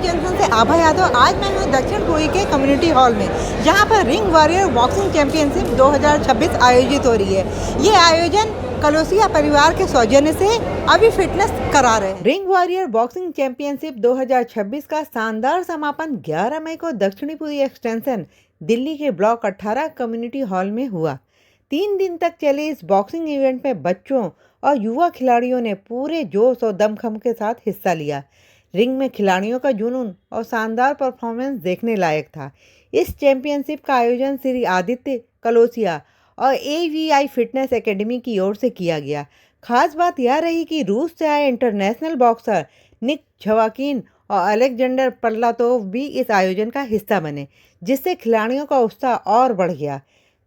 Junction से आभा यादव। आज मैं हूँ दक्षिण पुरी के कम्युनिटी हॉल में, जहाँ पर रिंग वॉरियर बॉक्सिंग चैंपियनशिप 2026 आयोजित हो रही है। ये आयोजन कलोसिया परिवार के सौजन्य से अभी फिटनेस करा रहे हैं। रिंग वॉरियर बॉक्सिंग चैंपियनशिप 2026 का शानदार समापन 11 मई को दक्षिणपुरी एक्सटेंशन दिल्ली के ब्लॉक 18 कम्युनिटी हॉल में हुआ। 3 दिन तक चले इस बॉक्सिंग इवेंट में बच्चों और युवा खिलाड़ियों ने पूरे जोश और दमखम के साथ हिस्सा लिया। रिंग में खिलाड़ियों का जुनून और शानदार परफॉर्मेंस देखने लायक था। इस चैंपियनशिप का आयोजन श्री आदित्य कलोसिया और AVI फिटनेस एकेडमी की ओर से किया गया। खास बात यह रही कि रूस से आए इंटरनेशनल बॉक्सर निक झवाकिन और अलेक्जेंडर परलातोव भी इस आयोजन का हिस्सा बने, जिससे खिलाड़ियों का उत्साह और बढ़ गया।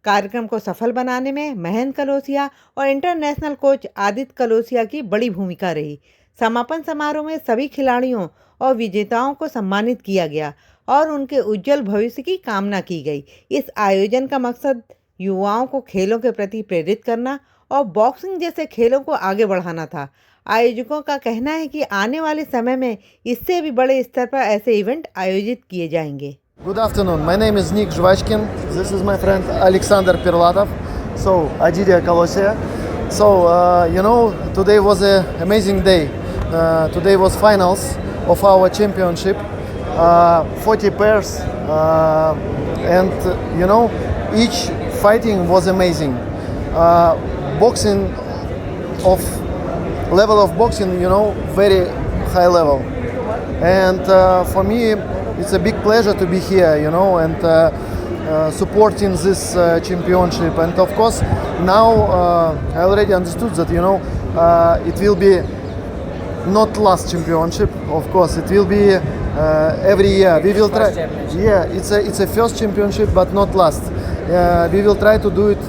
कार्यक्रम को सफल बनाने में महेंद्र कलोसिया और इंटरनेशनल कोच आदित्य कलोसिया की बड़ी भूमिका रही। समापन समारोह में सभी खिलाड़ियों और विजेताओं को सम्मानित किया गया और उनके उज्जवल भविष्य की कामना की गई। इस आयोजन का मकसद युवाओं को खेलों के प्रति प्रेरित करना और बॉक्सिंग जैसे खेलों को आगे बढ़ाना था। आयोजकों का कहना है कि आने वाले समय में इससे भी बड़े स्तर पर ऐसे इवेंट आयोजित किए जाएंगे। Good afternoon. My name is Nik Zhvachkin. This is my friend Alexander Perlatov. So, Adidia Kolosia. So, today was an amazing day. Today was finals of our championship. 40 pairs. And, each fighting was amazing. Boxing level of boxing, very high level. And for me, it's a big pleasure to be here, and supporting this championship. And of course, now I already understood that, it will be not last championship. Of course, it will be every year. We will try. Yeah, it's a first championship, but not last. We will try to do it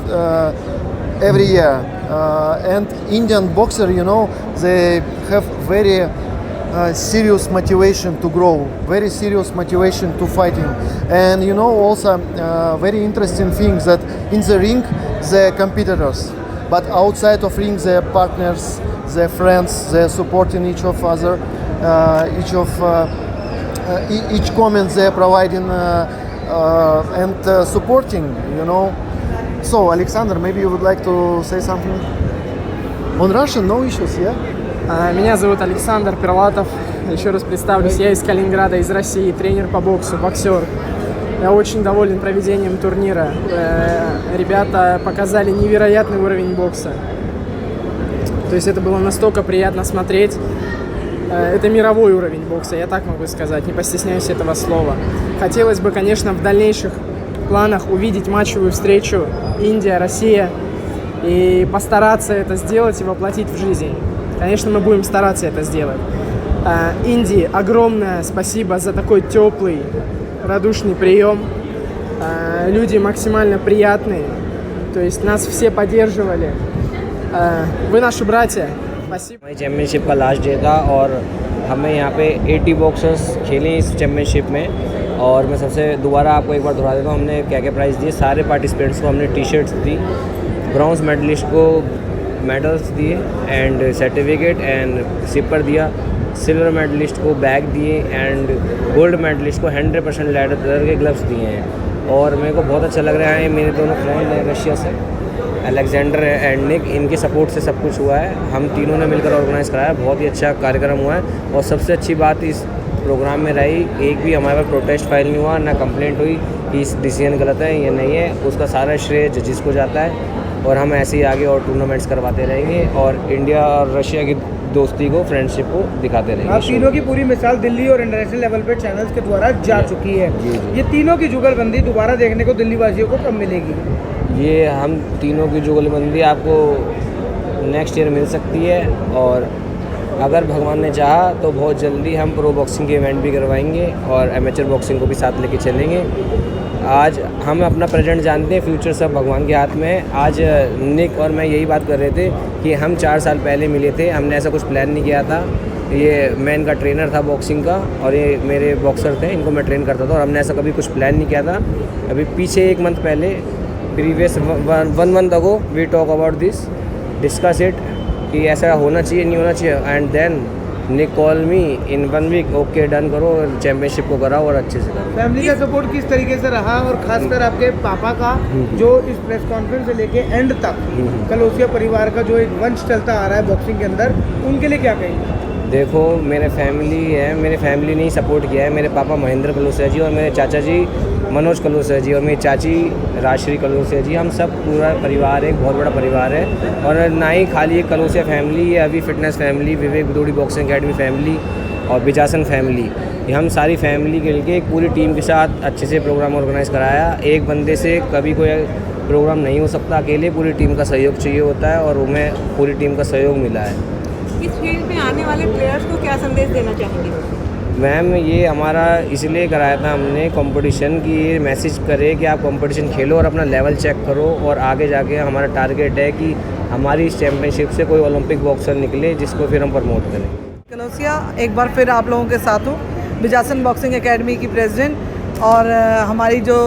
every year. And Indian boxer, they have very serious motivation to grow, very serious motivation to fighting. And also very interesting thing that in the ring they're competitors, but outside of ring they're partners, they're friends, they're supporting each of other, each comment they're providing and supporting, So Alexander, maybe you would like to say something on Russian? No issues, yeah? Меня зовут Александр Перлатов. Еще раз представлюсь, я из Калининграда, из России, тренер по боксу, боксер. Я очень доволен проведением турнира. Ребята показали невероятный уровень бокса. То есть это было настолько приятно смотреть. Это мировой уровень бокса, я так могу сказать, не постесняюсь этого слова. Хотелось бы, конечно, в дальнейших планах увидеть матчевую встречу Индия-Россия и постараться это сделать и воплотить в жизнь. Конечно, мы будем стараться это сделать. Индии огромное спасибо за такой теплый, радушный прием. Люди максимально приятные. То есть нас все поддерживали. Вы наши братья. Спасибо. Championship का last day था और हमें यहाँ पे 80 boxers खेले इस championship में। और मैं सबसे दोबारा आपको एक बार दोहरा देता हूँ, हमने क्या क्या प्राइज़ दिए। सारे पार्टिसिपेंट्स को हमने टी-शर्ट्स दी, ब्रॉन्ज मेडलिस्ट को मेडल्स दिए एंड सर्टिफिकेट एंड सिपर दिया, सिल्वर मेडलिस्ट को बैग दिए एंड गोल्ड मेडलिस्ट को 100% लेदर के ग्लव्स दिए हैं। और मेरे को बहुत अच्छा लग रहा है, मेरे दोनों फ्रेंड हैं रशिया से, अलेक्जेंडर एंड निक, इनके सपोर्ट से सब कुछ हुआ है। हम तीनों ने मिलकर ऑर्गेनाइज़ कराया, बहुत ही अच्छा कार्यक्रम हुआ है। और सबसे अच्छी बात इस प्रोग्राम में रही, एक भी हमारे पास प्रोटेस्ट फाइल नहीं हुआ, ना कंप्लेंट हुई कि इस डिसीजन गलत है या नहीं है। उसका सारा श्रेय जजिस को जाता है और हम ऐसे ही आगे और टूर्नामेंट्स करवाते रहेंगे और इंडिया और रशिया की दोस्ती को, फ्रेंडशिप को दिखाते रहेंगे। आप तीनों की पूरी मिसाल दिल्ली और इंटरनेशनल लेवल पे चैनल्स के द्वारा जा चुकी है। ये तीनों की जुगलबंदी दोबारा देखने को दिल्ली वासियों को कब मिलेगी? ये हम तीनों की जुगलबंदी आपको नेक्स्ट ईयर मिल सकती है और अगर भगवान ने चाहा तो बहुत जल्दी हम प्रो बॉक्सिंग के इवेंट भी करवाएंगे और एमेचर बॉक्सिंग को भी साथ लेके चलेंगे। आज हम अपना प्रेजेंट जानते हैं, फ्यूचर सब भगवान के हाथ में है। आज निक और मैं यही बात कर रहे थे कि हम 4 साल पहले मिले थे, हमने ऐसा कुछ प्लान नहीं किया था। ये मैं इनका ट्रेनर था बॉक्सिंग का और ये मेरे बॉक्सर थे, इनको मैं ट्रेन करता था और हमने ऐसा कभी कुछ प्लान नहीं किया था। अभी पीछे 1 मंथ पहले, previous 1 month ago we talk about this, discuss it कि ऐसा होना चाहिए नहीं होना चाहिए, एंड देन निकॉल me in 1 week, okay done करो, चैम्पियनशिप को कराओ और अच्छे से करो। फैमिली का सपोर्ट किस तरीके से रहा और खासकर आपके पापा का जो इस प्रेस कॉन्फ्रेंस से लेके एंड तक कलोसिया परिवार का जो एक वंश चलता आ रहा है बॉक्सिंग के अंदर, उनके लिए क्या कहेंगे? देखो मेरे फैमिली है, मेरे फैमिली ने ही सपोर्ट किया है। मेरे पापा महेंद्र कलोसिया जी और मेरे चाचा जी मनोज कलोसिया जी और मेरी चाची राजश्री कलोसिया जी, हम सब पूरा परिवार है, एक बहुत बड़ा परिवार है। और ना ही खाली एक कलोसिया फैमिली, ये अभी फिटनेस फैमिली, विवेक विदोड़ी बॉक्सिंग अकेडमी फैमिली और बिजासन फैमिली, ये हम सारी फैमिली के लिए एक पूरी टीम के साथ अच्छे से प्रोग्राम ऑर्गेनाइज़ कराया। एक बंदे से कभी कोई प्रोग्राम नहीं हो सकता, अकेले पूरी टीम का सहयोग चाहिए होता है और हमें पूरी टीम का सहयोग मिला है। इस फील्ड में आने वाले प्लेयर्स को क्या संदेश देना चाहेंगे? मैम ये हमारा इसलिए कराया था हमने कंपटीशन की, ये मैसेज करे कि आप कंपटीशन खेलो और अपना लेवल चेक करो और आगे जाके हमारा टारगेट है कि हमारी इस चैम्पियनशिप से कोई ओलंपिक बॉक्सर निकले जिसको फिर हम प्रमोट करें। कलोसिया एक बार फिर आप लोगों के साथ हूँ, बिजासन बॉक्सिंग एकेडमी की प्रेसिडेंट, और हमारी जो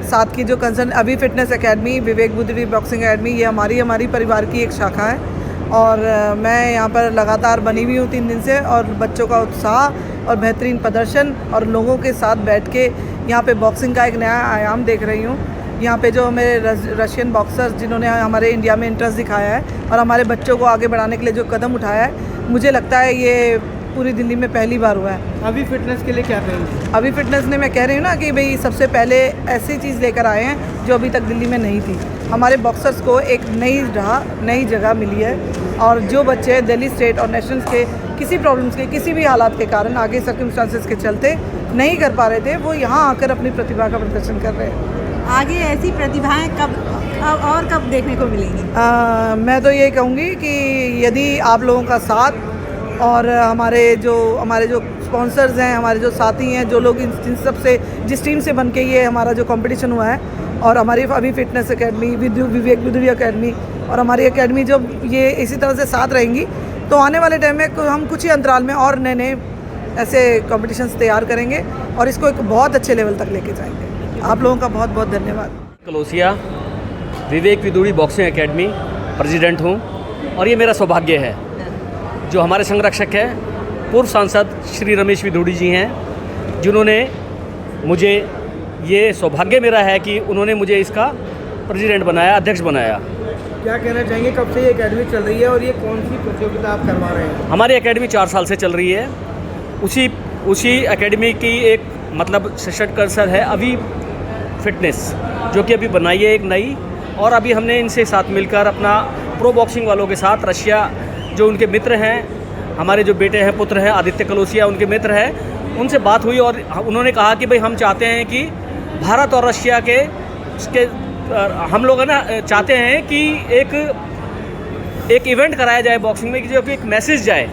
साथ की जो कंसर्न अभी फिटनेस एकेडमी, विवेक विदोड़ी बॉक्सिंग एकेडमी, ये हमारी परिवार की एक शाखा है। और मैं यहाँ पर लगातार बनी हुई हूँ 3 दिन से, और बच्चों का उत्साह और बेहतरीन प्रदर्शन और लोगों के साथ बैठ के यहाँ पे बॉक्सिंग का एक नया आयाम देख रही हूँ। यहाँ पे जो मेरे रशियन बॉक्सर्स जिन्होंने हमारे इंडिया में इंटरेस्ट दिखाया है और हमारे बच्चों को आगे बढ़ाने के लिए जो कदम उठाया है, मुझे लगता है ये पूरी दिल्ली में पहली बार हुआ है। अभी फिटनेस के लिए क्या कहेंगे? अभी फिटनेस ने, मैं कह रही हूँ ना कि भाई सबसे पहले ऐसी चीज़ लेकर आए हैं जो अभी तक दिल्ली में नहीं थी। हमारे बॉक्सर्स को एक नई जगह मिली है, और जो बच्चे दिल्ली स्टेट और नेशनल्स के किसी प्रॉब्लम्स के, किसी भी हालात के कारण, आगे सर्कमस्टांसेस के चलते नहीं कर पा रहे थे, वो यहाँ आकर अपनी प्रतिभा का प्रदर्शन कर रहे हैं। आगे ऐसी प्रतिभाएं कब देखने को मिलेंगी? मैं तो ये कहूँगी कि यदि आप लोगों का साथ और हमारे जो स्पॉन्सर्स हैं, हमारे जो साथी हैं, जो लोग इन सब से, जिस टीम से बन के ये हमारा जो कंपटीशन हुआ है, और हमारी अभी फिटनेस एकेडमी, विवेक विदोड़ी एकेडमी और हमारी एकेडमी जो ये इसी तरह से साथ रहेंगी, तो आने वाले टाइम में हम कुछ ही अंतराल में और नए ऐसे कॉम्पिटिशन्स तैयार करेंगे और इसको एक बहुत अच्छे लेवल तक लेके जाएंगे। आप लोगों का बहुत बहुत धन्यवाद। कलोसिया विवेक विदोड़ी बॉक्सिंग एकेडमी प्रेसिडेंट हूँ, और ये मेरा सौभाग्य है जो हमारे संरक्षक हैं पूर्व सांसद श्री रमेश विदोड़ी जी हैं, जिन्होंने मुझे, ये सौभाग्य मेरा है कि उन्होंने मुझे इसका प्रेसिडेंट बनाया, अध्यक्ष बनाया। क्या कहना चाहेंगे, कब से ये एकेडमी चल रही है और ये कौन सी प्रतियोगिता आप करवा रहे हैं? हमारी एकेडमी 4 साल से चल रही है। उसी एकेडमी की एक मतलब सशक्त कर्सर है अभी फिटनेस, जो कि अभी बनाई है एक नई, और अभी हमने इनसे साथ मिलकर अपना प्रो बॉक्सिंग वालों के साथ रशिया, जो उनके मित्र हैं, हमारे जो बेटे हैं, पुत्र हैं आदित्य कलोसिया, उनके मित्र हैं, उनसे बात हुई और उन्होंने कहा कि भाई हम चाहते हैं कि भारत और रशिया के हम लोग है ना चाहते हैं कि एक इवेंट कराया जाए बॉक्सिंग में, जो कि एक मैसेज जाए।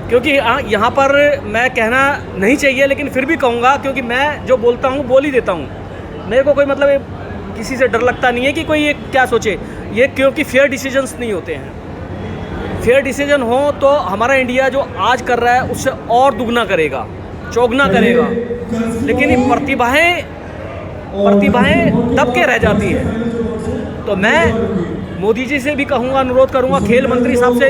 क्योंकि यहाँ पर मैं कहना नहीं चाहिए, लेकिन फिर भी कहूँगा, क्योंकि मैं जो बोलता हूँ बोल ही देता हूँ। मेरे को कोई मतलब किसी से डर लगता नहीं है कि कोई ये क्या सोचे, ये क्योंकि फेयर डिसीजंस नहीं होते हैं। फेयर डिसीजन हो तो हमारा इंडिया जो आज कर रहा है उससे और दुगना करेगा, चौगुना करेगा, लेकिन ये प्रतिभाएं दब के रह जाती है। तो मैं मोदी जी से भी कहूँगा, अनुरोध करूँगा, खेल मंत्री साहब से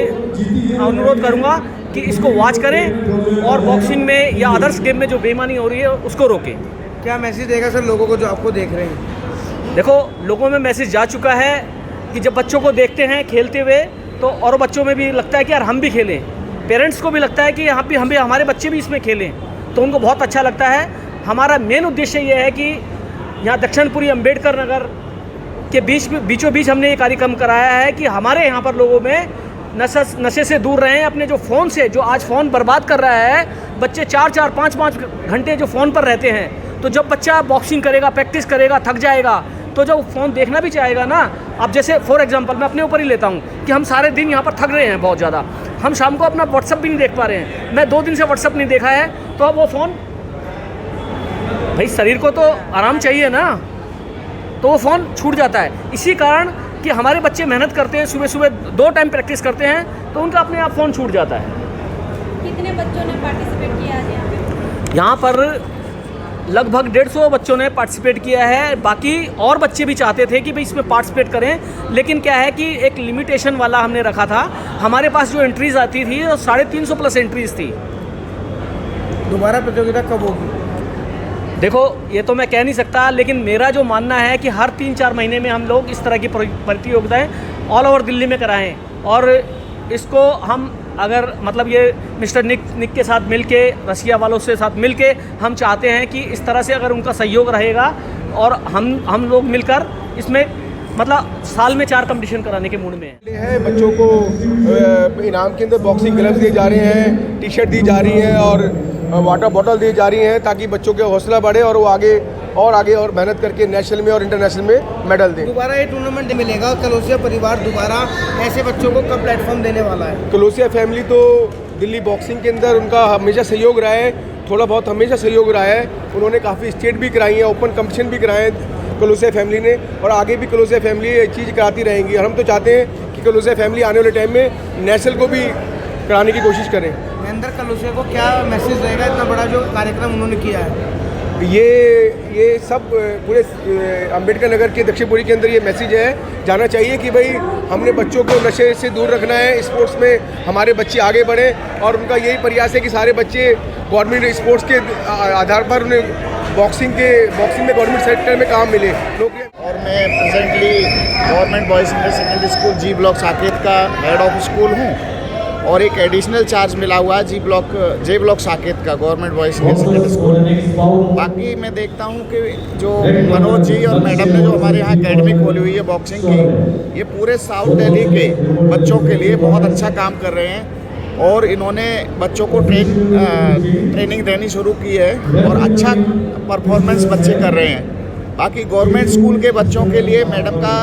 अनुरोध करूँगा कि इसको वॉच करें और बॉक्सिंग में या अदर्स गेम में जो बेईमानी हो रही है उसको रोकें। क्या मैसेज देगा सर लोगों को जो आपको देख रहे हैं? देखो, लोगों में मैसेज जा चुका है कि जब बच्चों को देखते हैं खेलते हुए तो और बच्चों में भी लगता है कि यार हम भी खेलें, पेरेंट्स को भी लगता है कि यहाँ पे हमारे बच्चे भी इसमें खेलें, तो उनको बहुत अच्छा लगता है। हमारा मेन उद्देश्य ये है कि यहाँ दक्षिणपुरी अम्बेडकर नगर के बीचों बीच हमने ये कार्यक्रम कराया है कि हमारे यहाँ पर लोगों में नशे से दूर रहें। अपने जो फ़ोन से, जो आज फ़ोन बर्बाद कर रहा है, बच्चे 4-4, 5-5 घंटे जो फ़ोन पर रहते हैं, तो जब बच्चा बॉक्सिंग करेगा, प्रैक्टिस करेगा, थक जाएगा, तो जब फ़ोन देखना भी चाहेगा ना, अब जैसे फॉर एग्जांपल मैं अपने ऊपर ही लेता हूँ कि हम सारे दिन यहाँ पर थक रहे हैं बहुत ज़्यादा, हम शाम को अपना व्हाट्सअप भी नहीं देख पा रहे हैं। मैं 2 दिन से व्हाट्सअप नहीं देखा है, तो अब वो फ़ोन, भाई शरीर को तो आराम चाहिए ना, तो वो फ़ोन छूट जाता है। इसी कारण कि हमारे बच्चे मेहनत करते हैं, सुबह सुबह 2 टाइम प्रैक्टिस करते हैं, तो उनका अपने आप फ़ोन छूट जाता है। कितने बच्चों ने पार्टिसिपेट किया आज यहाँ पे? यहाँ पर लगभग 150 बच्चों ने पार्टिसिपेट किया है। बाकी और बच्चे भी चाहते थे कि भाई इसमें पार्टिसिपेट करें, लेकिन क्या है कि एक लिमिटेशन वाला हमने रखा था। हमारे पास जो एंट्रीज आती थी वो 350 प्लस एंट्रीज थी। दोबारा प्रतियोगिता कब होगी? देखो ये तो मैं कह नहीं सकता, लेकिन मेरा जो मानना है कि हर 3-4 महीने में हम लोग इस तरह की प्रतियोगिताएं ऑल ओवर दिल्ली में कराएं। और इसको हम अगर मतलब ये मिस्टर निक के साथ मिलके, रसिया वालों से साथ मिलके हम चाहते हैं कि इस तरह से अगर उनका सहयोग रहेगा और हम लोग मिलकर इसमें मतलब साल में 4 कंपटीशन कराने के मूड में है। बच्चों को इनाम के अंदर बॉक्सिंग ग्लव्स दिए जा रहे हैं, टी शर्ट दी जा रही है और वाटर बॉटल दी जा रही हैं, ताकि बच्चों के हौसला बढ़े और वो आगे और मेहनत करके नेशनल में और इंटरनेशनल में मेडल दें। दोबारा ये टूर्नामेंट मिलेगा। कलोसिया परिवार दोबारा ऐसे बच्चों को कब प्लेटफॉर्म देने वाला है? कलोसिया फैमिली तो दिल्ली बॉक्सिंग के अंदर उनका हमेशा सहयोग रहा है, थोड़ा बहुत हमेशा सहयोग रहा है। उन्होंने काफ़ी स्टेट भी कराई हैं, ओपन कंपटीशन भी कराए हैं कलोसिया फैमिली ने, और आगे भी कलोसिया फैमिली ये चीज़ कराती रहेंगी। और हम तो चाहते हैं कि कलोसिया फैमिली आने वाले टाइम में नेशनल को भी कराने की कोशिश करें। महेंद्र कलोसिया को क्या मैसेज रहेगा, इतना बड़ा जो कार्यक्रम उन्होंने किया है? ये सब पूरे अंबेडकर नगर के दक्षिणपुरी के अंदर ये मैसेज है जाना चाहिए कि भाई हमने बच्चों को नशे से दूर रखना है, स्पोर्ट्स में हमारे बच्चे आगे बढ़ें। और उनका यही प्रयास है कि सारे बच्चे गवर्नमेंट स्पोर्ट्स के आधार पर उन्हें बॉक्सिंग में गवर्नमेंट सेक्टर में काम मिले। और मैं presently government boys senior secondary school G block Saket का हेड ऑफ स्कूल हूँ, और एक एडिशनल चार्ज मिला हुआ है जे ब्लॉक साकेत का government boys senior secondary school. बाकी मैं देखता हूँ कि जो मनोज जी और मैडम ने जो हमारे यहाँ एकेडमी खोली हुई है बॉक्सिंग की, ये पूरे साउथ दिल्ली के बच्चों के लिए बहुत अच्छा काम कर रहे हैं। और इन्होंने बच्चों को ट्रेनिंग देनी शुरू की है और अच्छा परफॉर्मेंस बच्चे कर रहे हैं। बाकी गवर्नमेंट स्कूल के बच्चों के लिए मैडम का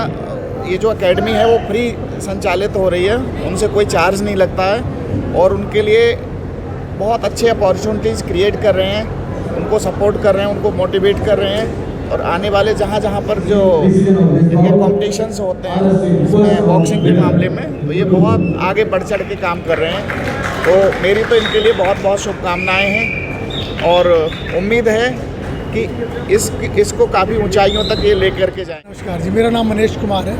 ये जो एकेडमी है वो फ्री संचालित हो रही है, उनसे कोई चार्ज नहीं लगता है, और उनके लिए बहुत अच्छे अपॉर्चुनिटीज़ क्रिएट कर रहे हैं, उनको सपोर्ट कर रहे हैं, उनको मोटिवेट कर रहे हैं। और आने वाले जहाँ पर जो इनके कॉम्पिटिशन्स होते हैं उसमें बॉक्सिंग के मामले में, तो ये बहुत आगे बढ़ चढ़ के काम कर रहे हैं। तो मेरी तो इनके लिए बहुत बहुत शुभकामनाएँ हैं, और उम्मीद है कि इसको काफ़ी ऊंचाइयों तक ये लेकर के जाएं। नमस्कार जी, मेरा नाम मनीष कुमार है।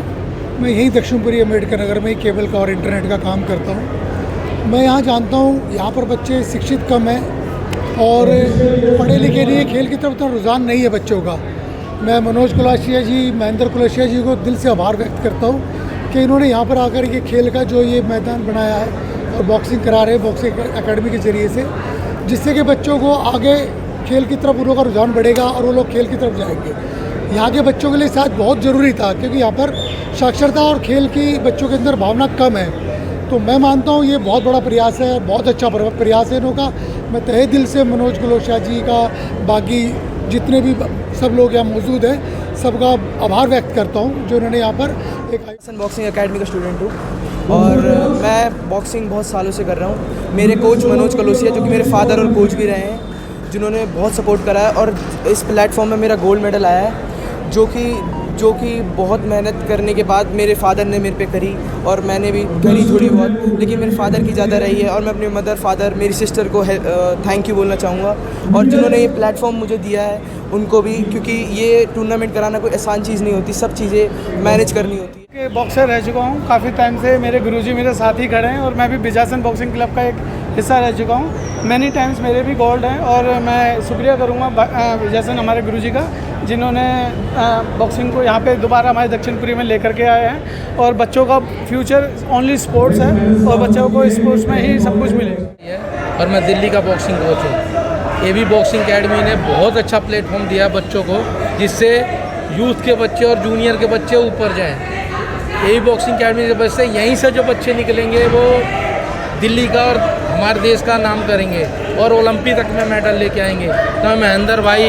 मैं यहीं दक्षिणपुरी अम्बेडकर नगर में केबल का और इंटरनेट का काम करता हूँ। मैं यहाँ जानता हूँ यहाँ पर बच्चे शिक्षित कम हैं और पढ़े लिखे नहीं, खेल की तरफ इतना रुझान नहीं है बच्चों का। मैं मनोज कुलाशिया जी, महेंद्र कुलाशिया जी को दिल से आभार व्यक्त करता हूँ कि इन्होंने यहाँ पर आकर के खेल का जो ये मैदान बनाया है और बॉक्सिंग करा रहे हैं बॉक्सिंग एकेडमी के ज़रिए से, जिससे कि बच्चों को आगे खेल की तरफ उन लोगों का रुझान बढ़ेगा और वो लोग खेल की तरफ जाएंगे। यहाँ के बच्चों के लिए शायद बहुत ज़रूरी था, क्योंकि यहाँ पर साक्षरता और खेल की बच्चों के अंदर भावना कम है। तो मैं मानता हूँ ये बहुत बड़ा प्रयास है, बहुत अच्छा प्रयास है इनका। मैं तहे दिल से मनोज कुलाशिया जी का, बाकी जितने भी सब लोग यहाँ मौजूद हैं, सबका आभार व्यक्त करता हूँ जो इन्होंने यहाँ पर एक बॉक्सिंग एकेडमी का स्टूडेंट हूँ और मैं बॉक्सिंग बहुत सालों से कर रहा हूँ। मेरे कोच मनोज कुलाशिया, जो कि मेरे फादर और कोच भी रहे हैं, जिन्होंने बहुत सपोर्ट करा है, और इस प्लेटफॉर्म में मेरा गोल्ड मेडल आया है, जो कि बहुत मेहनत करने के बाद मेरे फादर ने मेरे पे करी और मैंने भी करी थोड़ी बहुत, लेकिन मेरे फादर की ज़्यादा रही है। और मैं अपने मदर, फादर, मेरी सिस्टर को थैंक यू बोलना चाहूँगा, और जिन्होंने ये प्लेटफॉर्म मुझे दिया है उनको भी, क्योंकि ये टूर्नामेंट कराना कोई आसान चीज़ नहीं होती, सब चीज़ें मैनेज करनी होती है। बॉक्सर रह चुका हूँ काफ़ी टाइम से, मेरे गुरुजी मेरे साथ ही खड़े हैं, और मैं भी बिजासन बॉक्सिंग क्लब का एक हिस्सा रह चुका हूँ। मैनी टाइम्स मेरे भी गोल्ड हैं, और मैं शुक्रिया करूँगा बिजासन हमारे गुरुजी का, जिन्होंने बॉक्सिंग को यहाँ पे दोबारा हमारे दक्षिणपुरी में लेकर के आए हैं। और बच्चों का फ्यूचर ओनली स्पोर्ट्स है, और बच्चों को स्पोर्ट्स में ही सब कुछ मिलेगा। और मैं दिल्ली का बॉक्सिंग कोच हूँ। एबी बॉक्सिंग एकेडमी ने बहुत अच्छा प्लेटफॉर्म दिया बच्चों को, जिससे यूथ के बच्चे और जूनियर के बच्चे ऊपर जाएँ। एबी बॉक्सिंग एकेडमी की वजह से यहीं से जो बच्चे निकलेंगे वो दिल्ली का और हमारे देश का नाम करेंगे और ओलंपिक तक में मेडल लेके आएंगे। तो मैं महेंद्र भाई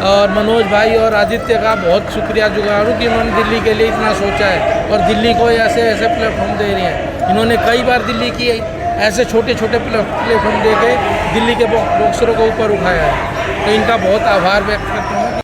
और मनोज भाई और आदित्य का बहुत शुक्रिया गुजार हूँ कि उन्होंने दिल्ली के लिए इतना सोचा है और दिल्ली को ऐसे ऐसे प्लेटफॉर्म दे रहे हैं। इन्होंने कई बार दिल्ली की ऐसे छोटे छोटे प्लेटफॉर्म दे के दिल्ली के बॉक्सरों को ऊपर उठाया है, तो इनका बहुत आभार व्यक्त करता हूँ।